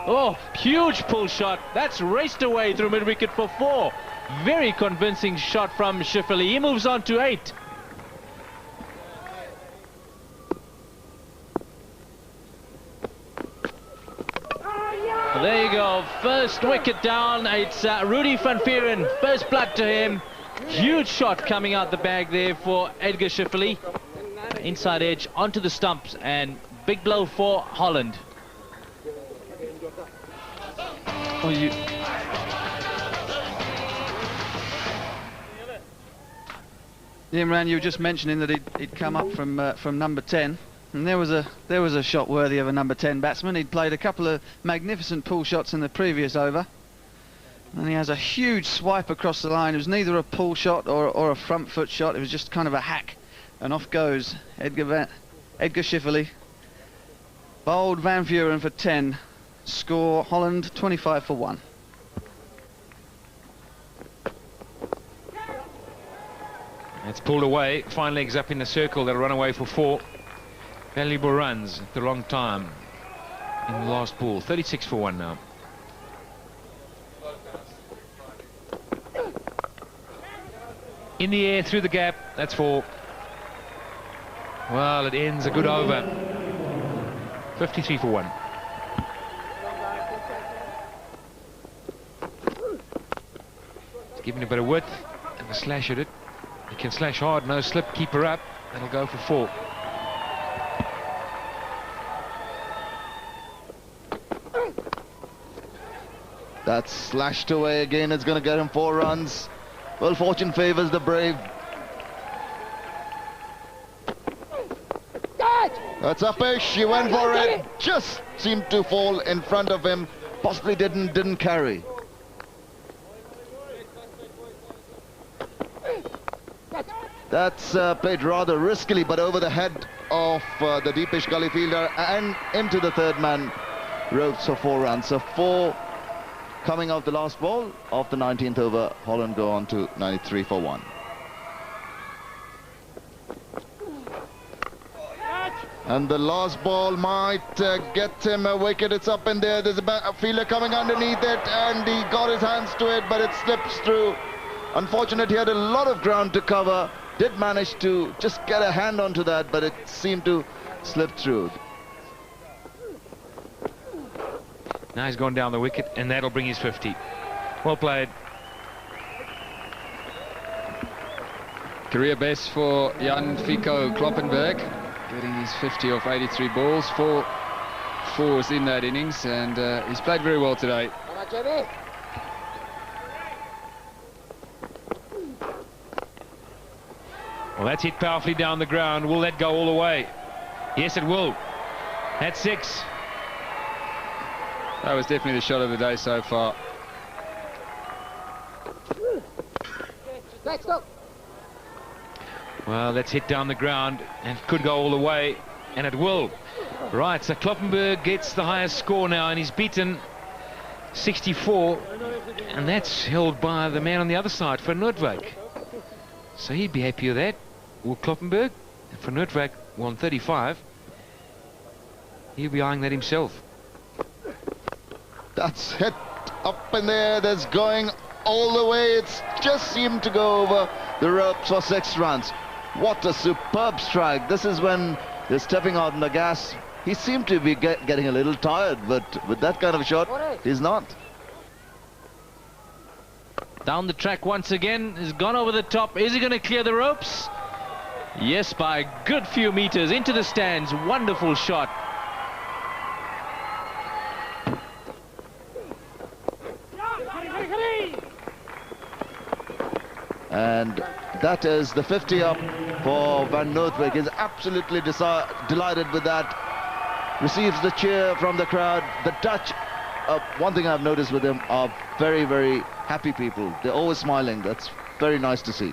Oh, huge pull shot. That's raced away through mid-wicket for 4. Very convincing shot from Schifferle. He moves on to 8. There you go. First wicket down. It's Rudy van Vieren. First blood to him. Huge shot coming out the bag there for Edgar Schifferle. Inside edge onto the stumps, and big blow for Holland. Oh, Imran, you were just mentioning that he'd come up from number 10, and there was a shot worthy of a number 10 batsman. He'd played a couple of magnificent pull shots in the previous over, and he has a huge swipe across the line. It was neither a pull shot or a front foot shot. It was just kind of a hack, and off goes Edgar Schifferle. Bowled Van Vuren for 10. Score Holland 25 for 1. It's pulled away. Fine legs up in the circle. They'll run away for 4. Valuable runs at the wrong time in the last ball. 36 for 1 now. In the air through the gap. That's 4. Well, it ends a good over. 53 for 1. It's giving a bit of width and a slash at it. He can slash hard, no slip, keep her up. That'll go for 4. That's slashed away again. It's going to get him 4 runs. Well, fortune favours the brave. That's Upish. He went for it. Just seemed to fall in front of him. Possibly didn't carry. That's played rather riskily, but over the head of the deepish gully fielder and into the third man ropes for 4 runs. So 4 coming off the last ball of the 19th over. Holland go on to 93 for 1. And the last ball might get him a wicket. It's up in there. There's a fielder coming underneath it, and he got his hands to it, but it slips through. Unfortunate, he had a lot of ground to cover. Did manage to just get a hand onto that, but it seemed to slip through. Now he's gone down the wicket, and that'll bring his 50. Well played. Career best for Feiko Kloppenburg, getting his 50 off 83 balls. 4 fours in that innings, and he's played very well today. Well, that's hit powerfully down the ground. Will that go all the way? Yes, it will. That's 6. That was definitely the shot of the day so far. Well, that's hit down the ground and could go all the way, and it will. Right, so Kloppenburg gets the highest score now, and he's beaten 64, and that's held by the man on the other side, Van Noortwijk. So he'd be happy with that. Will Kloppenburg, Van Noortwijk won 35. He'll be eyeing that himself. That's hit up in there. That's going all the way. It's just seemed to go over the ropes for 6 runs. What a superb strike. This is when they're stepping out on the gas. He seemed to be getting a little tired, but with that kind of a shot, he's not. Down the track once again. He's gone over the top. Is he going to clear the ropes? Yes, by a good few meters into the stands. Wonderful shot. And that is the 50 up for Van Noortwijk. He's absolutely delighted with that. Receives the cheer from the crowd. The Dutch, one thing I've noticed with them, are very, very happy people. They're always smiling. That's very nice to see.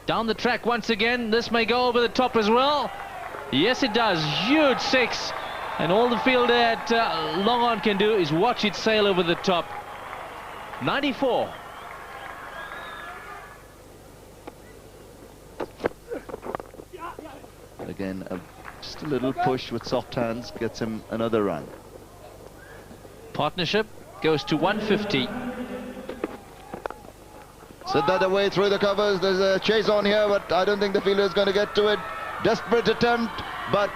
Down the track once again. This may go over the top as well. Yes, it does. Huge 6. And all the fielder at long on can do is watch it sail over the top. 94. Again, a Just a little push with soft hands gets him another run. Partnership goes to 150. Set that away through the covers. There's a chase on here, but I don't think the fielder is going to get to it. Desperate attempt, but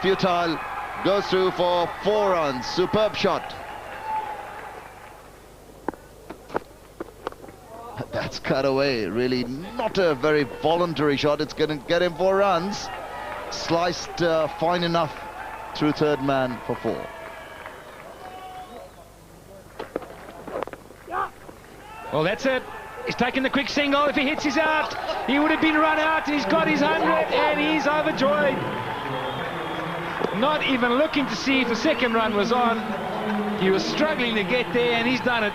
futile. Goes through for 4 runs. Superb shot. That's cut away. Really not a very voluntary shot. It's going to get him 4 runs. Sliced fine enough through third man for 4. Well, that's it. He's taken the quick single. If he hits, he's out. He would have been run out. He's got his 100 and he's overjoyed. Not even looking to see if the second run was on. He was struggling to get there and he's done it.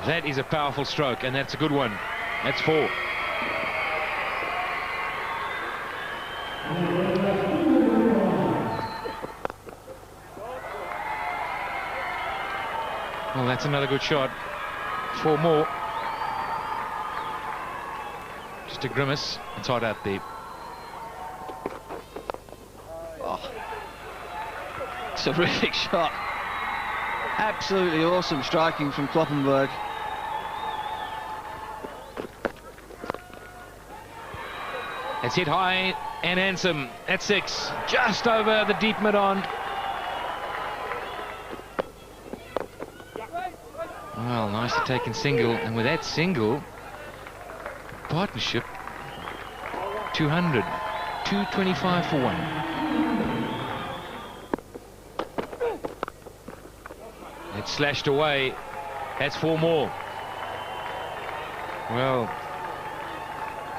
That is a powerful stroke, and that's a good one. That's 4. Well, that's another good shot. 4 more. Just a grimace. It's hot out there. Oh. Terrific shot. Absolutely awesome striking from Kloppenburg. It's hit high and handsome at 6, just over the deep mid-on. Well, nicely taken single, and with that single, partnership, 200, 225 for 1. It's slashed away. That's 4 more. Well,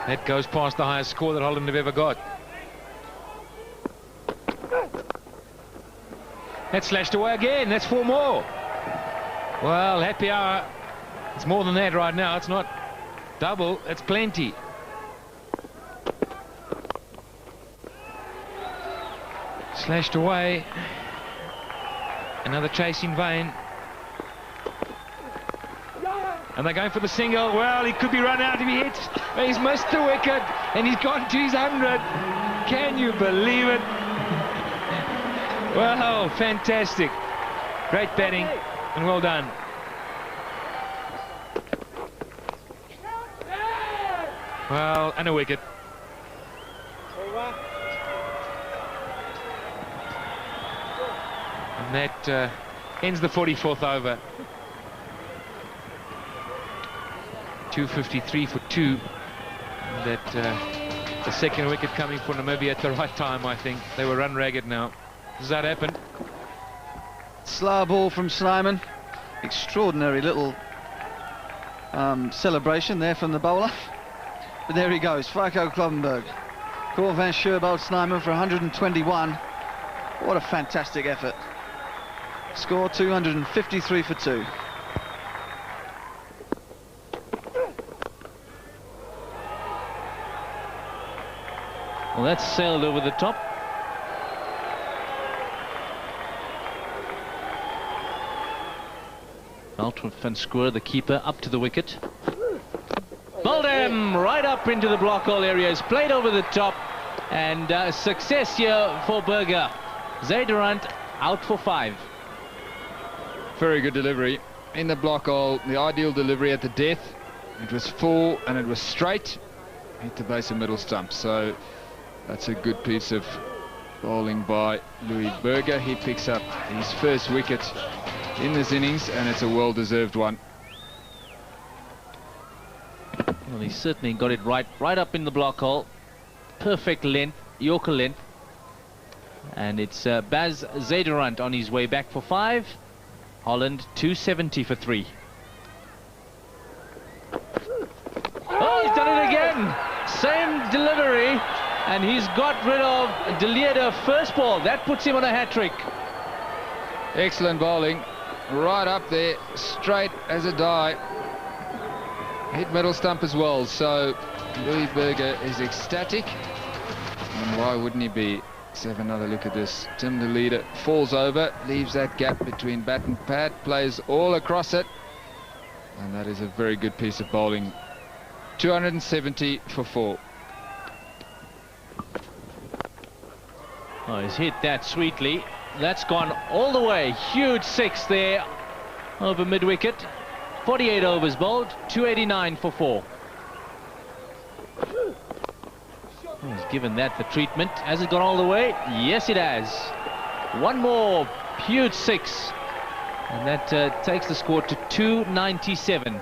that goes past the highest score that Holland have ever got. That's slashed away again. That's 4 more. Well, happy hour. It's more than that right now. It's not double. It's plenty. Slashed away. Another chase in vain. And they're going for the single. Well, he could be run out if he hits. He's missed the wicket and he's gone to his 100. Can you believe it? Well, fantastic. Great batting and well done. Well, and a wicket. And that ends the 44th over. 253 for 2. That the second wicket coming for Namibia at the right time, I think. They were run ragged now. Does that happen? Slow ball from Snyman. Extraordinary little celebration there from the bowler. But there he goes, Feiko Kloppenburg. Cor van Schuur bowled Snyman for 121. What a fantastic effort. Score 253 for 2. Well, that's sailed over the top. Altman van Schuur, the keeper, up to the wicket. Bowled him right up into the block hole areas, played over the top, and success here for Burger. Zaderant out for 5. Very good delivery in the block hole, the ideal delivery at the death. It was full and it was straight, hit the base of middle stump. So that's a good piece of bowling by Louis Burger. He picks up his first wicket in this innings and it's a well-deserved one. Well, he certainly got it right up in the block hole. Perfect length, Yorker length. And it's Baz Zaderant on his way back for 5. Holland 270 for 3. Oh, he's done it again. Same delivery. And he's got rid of De Leerde first ball. That puts him on a hat-trick. Excellent bowling. Right up there, straight as a die. Hit middle stump as well. So Louis Burger is ecstatic. And why wouldn't he be? Let's have another look at this. Tim De Leerde falls over, leaves that gap between bat and pad, plays all across it. And that is a very good piece of bowling 270 for 4. Oh, he's hit that sweetly. That's gone all the way. Huge 6 there over mid-wicket. 48 overs bowled, 289 for 4. He's given that the treatment. Has it gone all the way? Yes, it has. One more huge 6. And that takes the score to 297.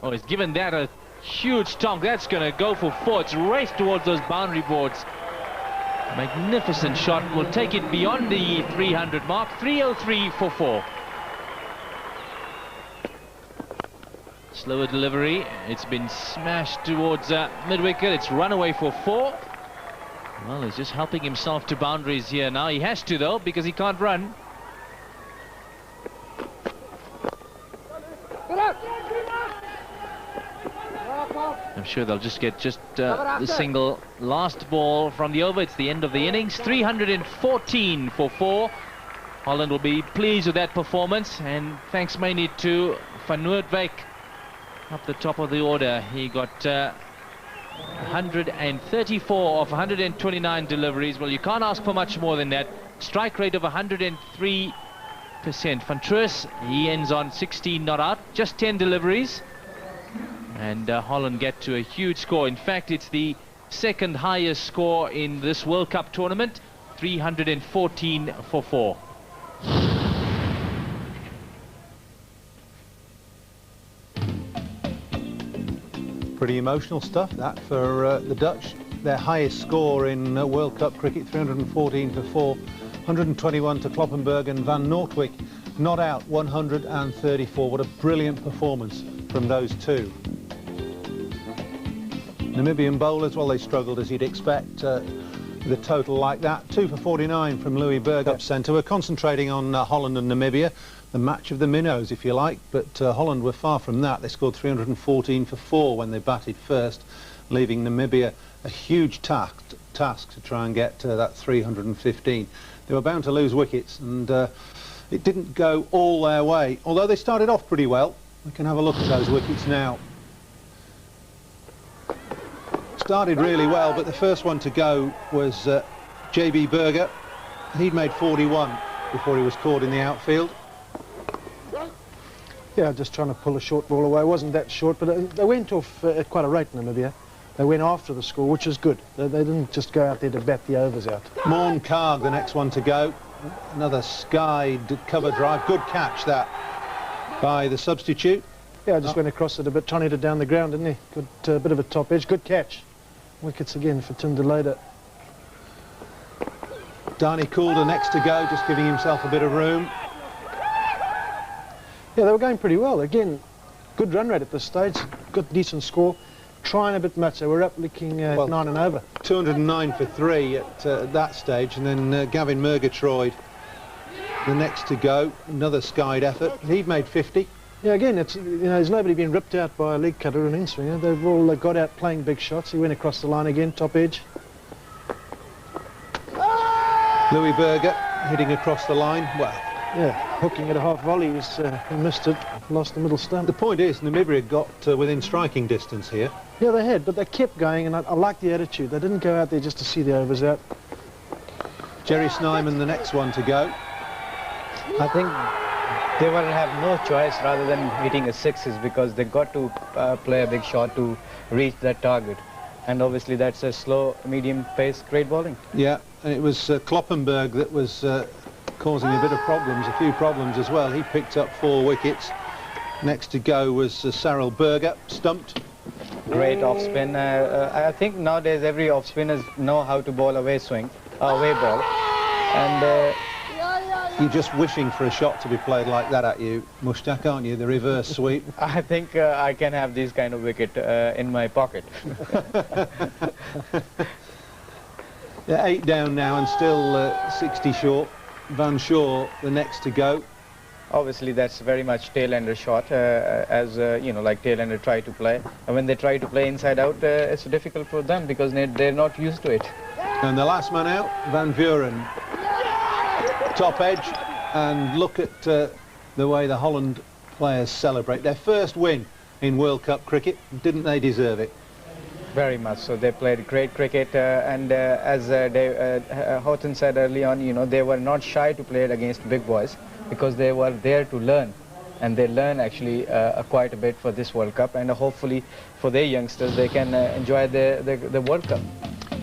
Oh, he's given that a huge tonk. That's going to go for 4. It's raced towards those boundary boards. Magnificent shot. Will take it beyond the 300 mark. 303 for 4. Slower delivery. It's been smashed towards mid-wicket. It's run away for 4. Well, he's just helping himself to boundaries here now. He has to, though, because he can't run. I'm sure they'll just get the single last ball from the over. It's the end of the innings. 314 for 4. Holland will be pleased with that performance, and thanks mainly to Van Noortwijk up the top of the order. He got 134 of 129 deliveries. Well, you can't ask for much more than that. Strike rate of 103%. Van Truus, he ends on 16 not out, just 10 deliveries. And Holland get to a huge score. In fact, it's the second highest score in this World Cup tournament. 314 for 4. Pretty emotional stuff, that, for the Dutch. Their highest score in World Cup cricket, 314 for 4. 121 to Kloppenburg, and Van Noortwijk not out, 134. What a brilliant performance from those two. Namibian bowlers, well, they struggled as you'd expect with a total like that. 2 for 49 from Louis Berg up centre. We're concentrating on Holland and Namibia, the match of the minnows, if you like, but Holland were far from that. They scored 314 for 4 when they batted first, leaving Namibia a huge task to try and get that 315. They were bound to lose wickets, and it didn't go all their way, although they started off pretty well. We can have a look at those wickets now. Started really well, but the first one to go was J.B. Burger. He'd made 41 before he was caught in the outfield. Yeah, just trying to pull a short ball away. It wasn't that short, but they went off at quite a rate, Namibia. They went after the score, which is good. They didn't just go out there to bat the overs out. Morne Karg, the next one to go. Another skied cover drive. Good catch, that, by the substitute. Yeah, I just went across it a bit, trying to hit it down the ground, didn't he? Good bit of a top edge. Good catch. Wickets again for Tim DeLader. Danny Coulter next to go, just giving himself a bit of room. Yeah, they were going pretty well. Again, good run rate at this stage. Good, decent score. Trying a bit much. They were up licking 9 and over. 209 for 3 at that stage, and then Gavin Murgatroyd, the next to go. Another skied effort. He'd made 50. Yeah, again, it's, you know, there's nobody been ripped out by a leg cutter or an in-swinger. They've all got out playing big shots. He went across the line again, top edge. Louis Berger hitting across the line. Well, yeah, hooking at a half volley. He missed it, lost the middle stump. The point is, Namibia got within striking distance here. Yeah, they had, but they kept going, and I like the attitude. They didn't go out there just to see the overs out. Jerry Snyman, the next one to go. I think they will have no choice rather than hitting a sixes, because they got to play a big shot to reach that target. And obviously that's a slow, medium pace, great bowling. Yeah, and it was Kloppenburg that was causing a bit of problems, a few problems as well. He picked up 4 wickets. Next to go was Cyril Berger, stumped. Great off spin. I think nowadays every off spinners know how to bowl away swing, away ball. And you're just wishing for a shot to be played like that at you, Mushtaq, aren't you? The reverse sweep. I think I can have this kind of wicket in my pocket. Yeah, 8 down now and still 60 short. Van Shaw, the next to go. Obviously that's very much tail-ender shot, as you know, like tail-ender try to play. And when they try to play inside out, it's difficult for them because they're not used to it. And the last man out, Van Vuren. Top edge, and look at the way the Holland players celebrate their first win in World Cup cricket. Didn't they deserve it? Very much so. They played great cricket, and as Houghton said early on, you know, they were not shy to play it against big boys because they were there to learn, and they learn actually quite a bit for this World Cup, and hopefully for their youngsters they can enjoy the World Cup.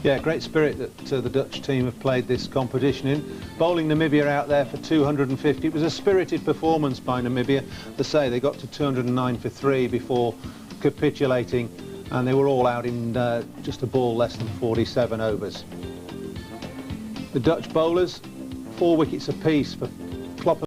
Yeah, great spirit that the Dutch team have played this competition in. Bowling Namibia out there for 250. It was a spirited performance by Namibia. They say they got to 209 for 3 before capitulating, and they were all out in just a ball less than 47 overs. The Dutch bowlers, 4 wickets apiece for Kloppenburg.